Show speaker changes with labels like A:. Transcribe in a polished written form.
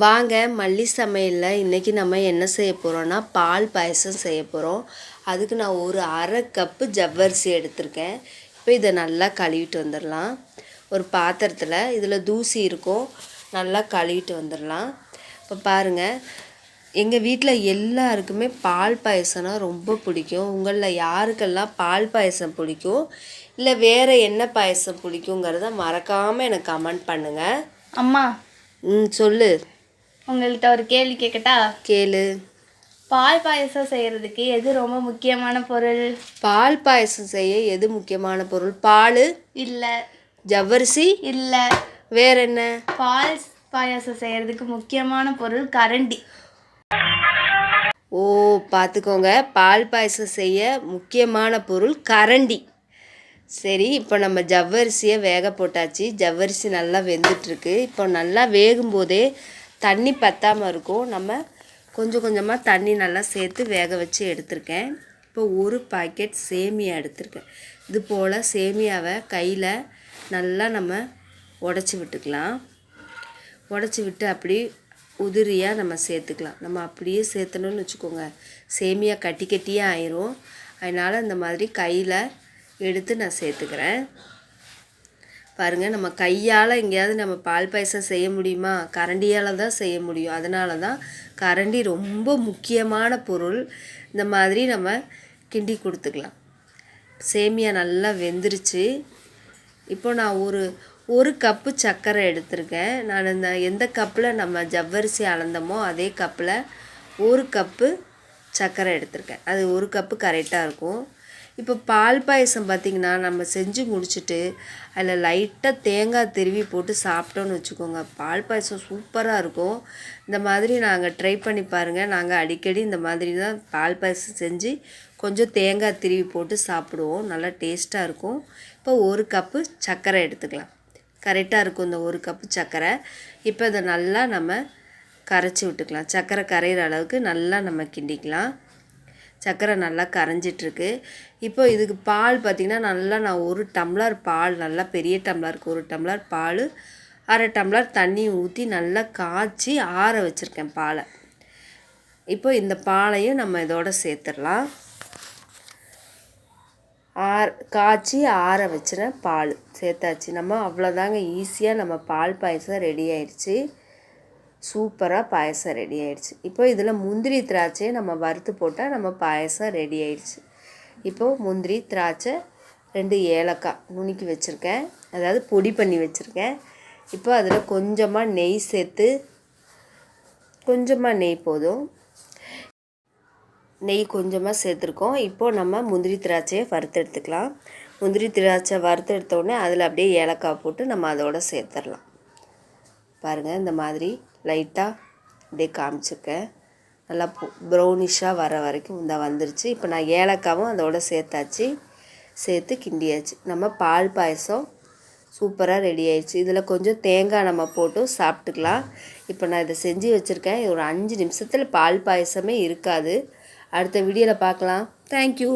A: வாங்க மல்லி சமையலில் இன்றைக்கி நம்ம என்ன செய்ய போகிறோன்னா பால் பாயசம் செய்ய போகிறோம். அதுக்கு நான் ஒரு அரை கப்பு ஜவ்வரிசி எடுத்திருக்கேன். இப்போ இதை நல்லா கழுவிட்டு வந்துடலாம். ஒரு பாத்திரத்தில் இதில் தூசி இருக்கும், நல்லா கழுவிட்டு வந்துடலாம். இப்போ பாருங்கள், எங்கள் வீட்டில் எல்லாருக்குமே பால் பாயசம்னா ரொம்ப பிடிக்கும். உங்களில் யாருக்கெல்லாம் பால் பாயசம் பிடிக்கும், இல்லை வேறு என்ன பாயசம் பிடிக்குங்கிறத மறக்காமல் எனக்கு கமெண்ட் பண்ணுங்கள்.
B: அம்மா
A: சொல்லு.
B: உங்கள்கிட்ட ஒரு கேள்வி கேட்கட்டா?
A: கேளு.
B: பால் பாயசம் செய்கிறதுக்கு எது ரொம்ப முக்கியமான பொருள்?
A: பால் பாயசம் செய்ய எது முக்கியமான பொருள்? பால்
B: இல்லை.
A: ஜவ்வரிசி
B: இல்லை.
A: வேற என்ன?
B: பால் பாயசம் செய்கிறதுக்கு முக்கியமான பொருள் கரண்டி.
A: ஓ, பார்த்துக்கோங்க, பால் பாயசம் செய்ய முக்கியமான பொருள் கரண்டி. சரி, இப்போ நம்ம ஜவ்வரிசியை வேக போட்டாச்சு. ஜவ்வரிசி நல்லா வெந்துட்டுருக்கு. இப்போ நல்லா வேகும்போதே தண்ணி பற்றாமல் இருக்கும். நம்ம கொஞ்சம் கொஞ்சமாக தண்ணி நல்லா சேர்த்து வேக வச்சு எடுத்திருக்கேன். இப்போ ஒரு பாக்கெட் சேமியா எடுத்திருக்கேன். இது போல் சேமியாவை கையில் நல்லா நம்ம உடச்சி விட்டுக்கலாம். உடச்சி விட்டு அப்படி உதிரியாக நம்ம சேர்த்துக்கலாம். நம்ம அப்படியே சேர்த்தணும்னு வச்சுக்கோங்க, சேமியா கட்டி கட்டியாக ஆயிரும். அதனால் இந்த மாதிரி கையில் எடுத்து நான் சேர்த்துக்கிறேன். பாருங்கள், நம்ம கையால் எங்கேயாவது நம்ம பால் பாயசம் செய்ய முடியுமா? கரண்டியால் தான் செய்ய முடியும். அதனால தான் கரண்டி ரொம்ப முக்கியமான பொருள். இந்த மாதிரி நம்ம கிண்டி கொடுத்துக்கலாம். சேமியா நல்லா வெந்துருச்சு. இப்போ நான் ஒரு கப்பு சர்க்கரை எடுத்திருக்கேன். நான் எந்த கப்பில் நம்ம ஜவ்வரிசி அளந்தோமோ அதே கப்பில் ஒரு கப்பு சர்க்கரை எடுத்திருக்கேன். அது ஒரு கப்பு கரெக்டாக இருக்கும். இப்போ பால் பாயசம் பார்த்திங்கன்னா நம்ம செஞ்சு முடிச்சுட்டு அதில் லைட்டாக தேங்காய் திருவி போட்டு சாப்பிட்டோன்னு வச்சுக்கோங்க, பால் பாயசம் சூப்பராக இருக்கும். இந்த மாதிரி நாங்கள் ட்ரை பண்ணி பாருங்கள். நாங்கள் அடிக்கடி இந்த மாதிரி தான் பால் பாயசம் செஞ்சு கொஞ்சம் தேங்காய் திருவி போட்டு சாப்பிடுவோம். நல்லா டேஸ்ட்டாக இருக்கும். இப்போ ஒரு கப்பு சர்க்கரை எடுத்துக்கலாம். கரெக்டாக இருக்கும் இந்த ஒரு கப்பு சர்க்கரை. இப்போ இதை நல்லா நம்ம கரைச்சி விட்டுக்கலாம். சர்க்கரை கரையிற அளவுக்கு நல்லா நம்ம கிண்டிக்கலாம். சர்க்கரை நல்லா கரைஞ்சிட்ருக்கு. இப்போ இதுக்கு பால் பார்த்திங்கன்னா நல்லா நான் ஒரு டம்ளர் பால், நல்லா பெரிய டம்ளருக்கு ஒரு டம்ளர் பால், அரை டம்ளர் தண்ணி ஊற்றி நல்லா காய்ச்சி ஆற வச்சுருக்கேன் பாலை. இப்போ இந்த பாலையும் நம்ம இதோட சேர்த்துடலாம். காய்ச்சி ஆற வச்சுற பால் சேர்த்தாச்சு. நம்ம அவ்வளோதாங்க, ஈஸியாக நம்ம பால் பாயசம் ரெடி ஆயிடுச்சு. சூப்பராக பாயசம் ரெடி ஆயிடுச்சு. இப்போ இதில் முந்திரி திராட்சையை நம்ம வறுத்து போட்டால் நம்ம பாயசம் ரெடி ஆயிடுச்சு. இப்போது முந்திரி திராட்சை 2 ஏலக்காய் நுணுக்கி வச்சுருக்கேன், அதாவது பொடி பண்ணி வச்சுருக்கேன். இப்போ அதில் கொஞ்சமாக நெய் சேர்த்து, கொஞ்சமாக நெய் போதும், நெய் கொஞ்சமாக சேர்த்துருக்கோம். இப்போது நம்ம முந்திரி திராட்சையை வறுத்து எடுத்துக்கலாம். முந்திரி திராட்சை வறுத்து எடுத்தோடனே அதில் அப்படியே ஏலக்காய் போட்டு நம்ம அதோடு சேர்த்துடலாம். பாருங்கள், இந்த மாதிரி லைட்டாக அப்படியே காமிச்சிருக்கேன். நல்லா ப்ரௌனிஷாக வர வரைக்கும் இந்த வந்துருச்சு. இப்போ நான் ஏலக்காவும் அதோட சேர்த்தாச்சு. சேர்த்து கிண்டியாச்சு. நம்ம பால் பாயசம் சூப்பராக ரெடி ஆயிடுச்சு. இதில் கொஞ்சம் தேங்காய் நம்ம போட்டு சாப்பிட்டுக்கலாம். இப்போ நான் இதை செஞ்சு வச்சுருக்கேன். ஒரு 5 நிமிஷத்தில் பால் பாயசமே இருக்காது. அடுத்த வீடியோவில் பார்க்கலாம். தேங்க்யூ.